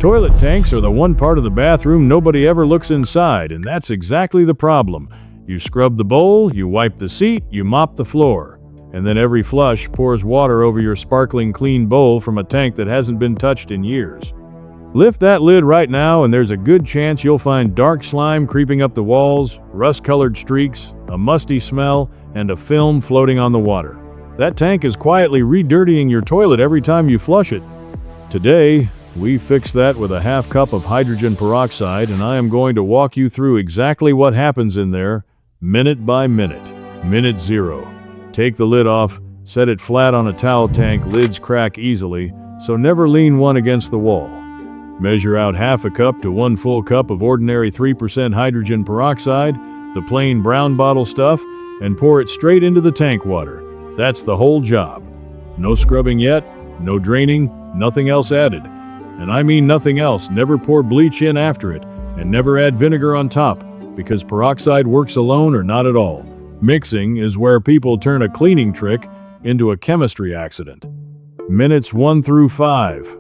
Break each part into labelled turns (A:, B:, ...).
A: Toilet tanks are the one part of the bathroom nobody ever looks inside, and that's exactly the problem. You scrub the bowl, you wipe the seat, you mop the floor, and then every flush pours water over your sparkling clean bowl from a tank that hasn't been touched in years. Lift that lid right now and there's a good chance you'll find dark slime creeping up the walls, rust-colored streaks, a musty smell, and a film floating on the water. That tank is quietly re-dirtying your toilet every time you flush it. Today, we fix that with a half cup of hydrogen peroxide, and I am going to walk you through exactly what happens in there, minute by minute. Minute 0. Take the lid off, set it flat on a towel tank. Lids crack easily, so never lean one against the wall. Measure out half a cup to 1 full cup of ordinary 3% hydrogen peroxide, the plain brown bottle stuff, and pour it straight into the tank water. That's the whole job. No scrubbing yet, no draining, nothing else added. And I mean nothing else. Never pour bleach in after it, and never add vinegar on top, because peroxide works alone or not at all. Mixing is where people turn a cleaning trick into a chemistry accident. Minutes 1 through 5.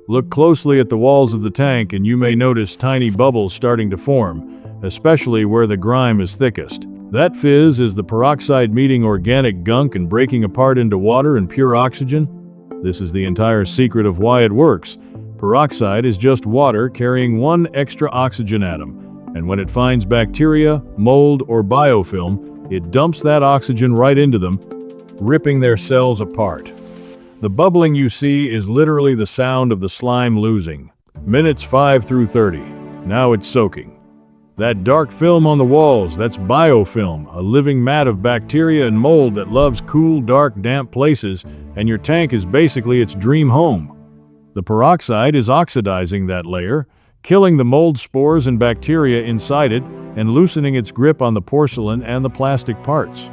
A: Look closely at the walls of the tank and you may notice tiny bubbles starting to form, especially where the grime is thickest. That fizz is the peroxide meeting organic gunk and breaking apart into water and pure oxygen. This is the entire secret of why it works. Peroxide is just water carrying one extra oxygen atom, and when it finds bacteria, mold, or biofilm, it dumps that oxygen right into them, ripping their cells apart. The bubbling you see is literally the sound of the slime losing. Minutes 5 through 30. Now it's soaking. That dark film on the walls, that's biofilm, a living mat of bacteria and mold that loves cool, dark, damp places, and your tank is basically its dream home. The peroxide is oxidizing that layer, killing the mold spores and bacteria inside it, and loosening its grip on the porcelain and the plastic parts.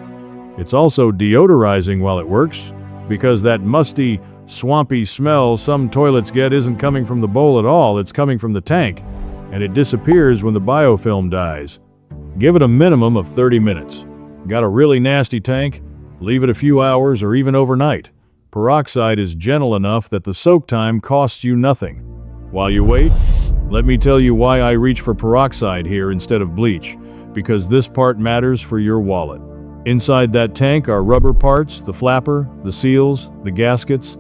A: It's also deodorizing while it works, because that musty, swampy smell some toilets get isn't coming from the bowl at all, it's coming from the tank, and it disappears when the biofilm dies. Give it a minimum of 30 minutes. Got a really nasty tank? Leave it a few hours or even overnight. Peroxide is gentle enough that the soak time costs you nothing. While you wait, let me tell you why I reach for peroxide here instead of bleach, because this part matters for your wallet. Inside that tank are rubber parts, the flapper, the seals, the gaskets.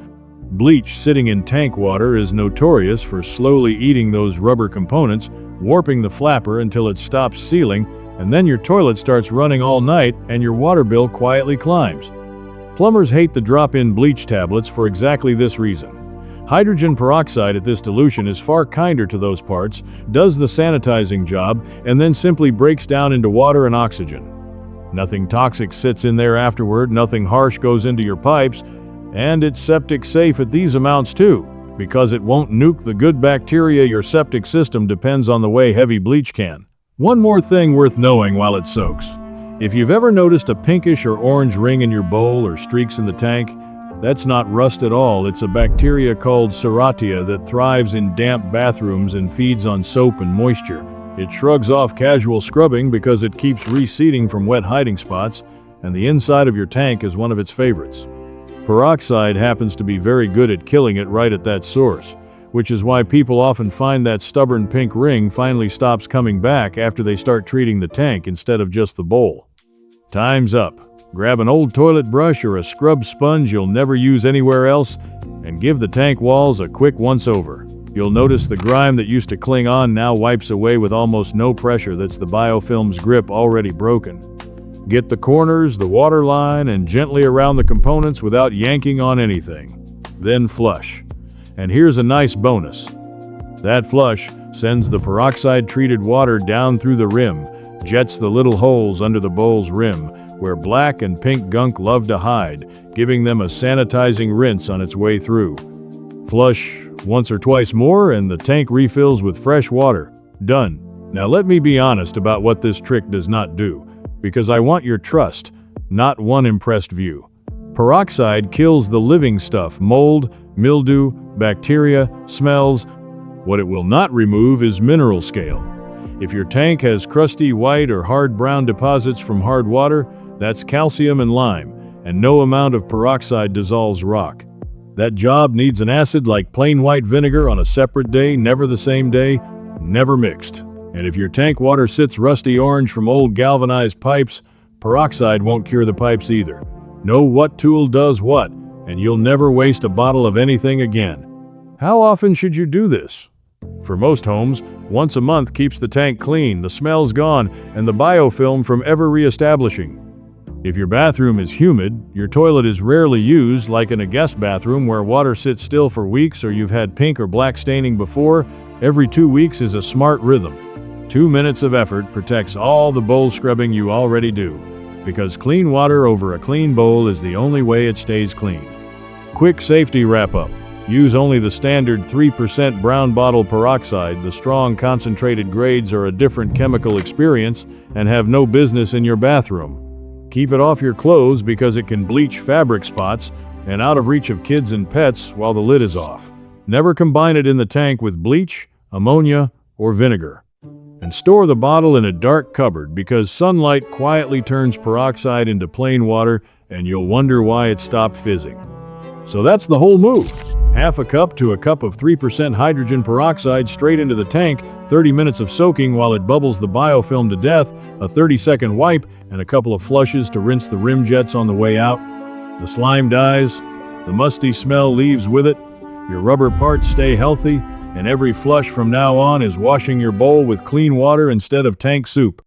A: Bleach sitting in tank water is notorious for slowly eating those rubber components, warping the flapper until it stops sealing, and then your toilet starts running all night and your water bill quietly climbs. Plumbers hate the drop-in bleach tablets for exactly this reason. Hydrogen peroxide at this dilution is far kinder to those parts, does the sanitizing job, and then simply breaks down into water and oxygen. Nothing toxic sits in there afterward, nothing harsh goes into your pipes, and it's septic safe at these amounts too, because it won't nuke the good bacteria your septic system depends on the way heavy bleach can. One more thing worth knowing while it soaks. If you've ever noticed a pinkish or orange ring in your bowl or streaks in the tank, that's not rust at all. It's a bacteria called Serratia that thrives in damp bathrooms and feeds on soap and moisture. It shrugs off casual scrubbing because it keeps reseeding from wet hiding spots, and the inside of your tank is one of its favorites. Peroxide happens to be very good at killing it right at that source, which is why people often find that stubborn pink ring finally stops coming back after they start treating the tank instead of just the bowl. Time's up. Grab an old toilet brush or a scrub sponge you'll never use anywhere else and give the tank walls a quick once-over. You'll notice the grime that used to cling on now wipes away with almost no pressure. That's the biofilm's grip already broken. Get the corners, the water line, and gently around the components without yanking on anything. Then flush. And here's a nice bonus. That flush sends the peroxide-treated water down through the rim, jets the little holes under the bowl's rim, where black and pink gunk love to hide, giving them a sanitizing rinse on its way through. Flush once or twice more and the tank refills with fresh water. Done. Now let me be honest about what this trick does not do, because I want your trust, not one impressed view. Peroxide kills the living stuff, mold, mildew, bacteria, smells. What it will not remove is mineral scale. If your tank has crusty white or hard brown deposits from hard water, that's calcium and lime, and no amount of peroxide dissolves rock. That job needs an acid like plain white vinegar on a separate day, never the same day, never mixed. And if your tank water sits rusty orange from old galvanized pipes, peroxide won't cure the pipes either. Know what tool does what, and you'll never waste a bottle of anything again. How often should you do this? For most homes, once a month keeps the tank clean, the smell's gone, and the biofilm from ever re-establishing. If your bathroom is humid, your toilet is rarely used, like in a guest bathroom where water sits still for weeks or you've had pink or black staining before, every 2 weeks is a smart rhythm. 2 minutes of effort protects all the bowl scrubbing you already do, because clean water over a clean bowl is the only way it stays clean. Quick safety wrap-up. Use only the standard 3% brown bottle peroxide. The strong concentrated grades are a different chemical experience and have no business in your bathroom. Keep it off your clothes because it can bleach fabric spots and out of reach of kids and pets while the lid is off. Never combine it in the tank with bleach, ammonia, or vinegar. And store the bottle in a dark cupboard because sunlight quietly turns peroxide into plain water and you'll wonder why it stopped fizzing. So that's the whole move. Half a cup to a cup of 3% hydrogen peroxide straight into the tank, 30 minutes of soaking while it bubbles the biofilm to death, a 30-second wipe, and a couple of flushes to rinse the rim jets on the way out. The slime dies, the musty smell leaves with it, your rubber parts stay healthy, and every flush from now on is washing your bowl with clean water instead of tank soup.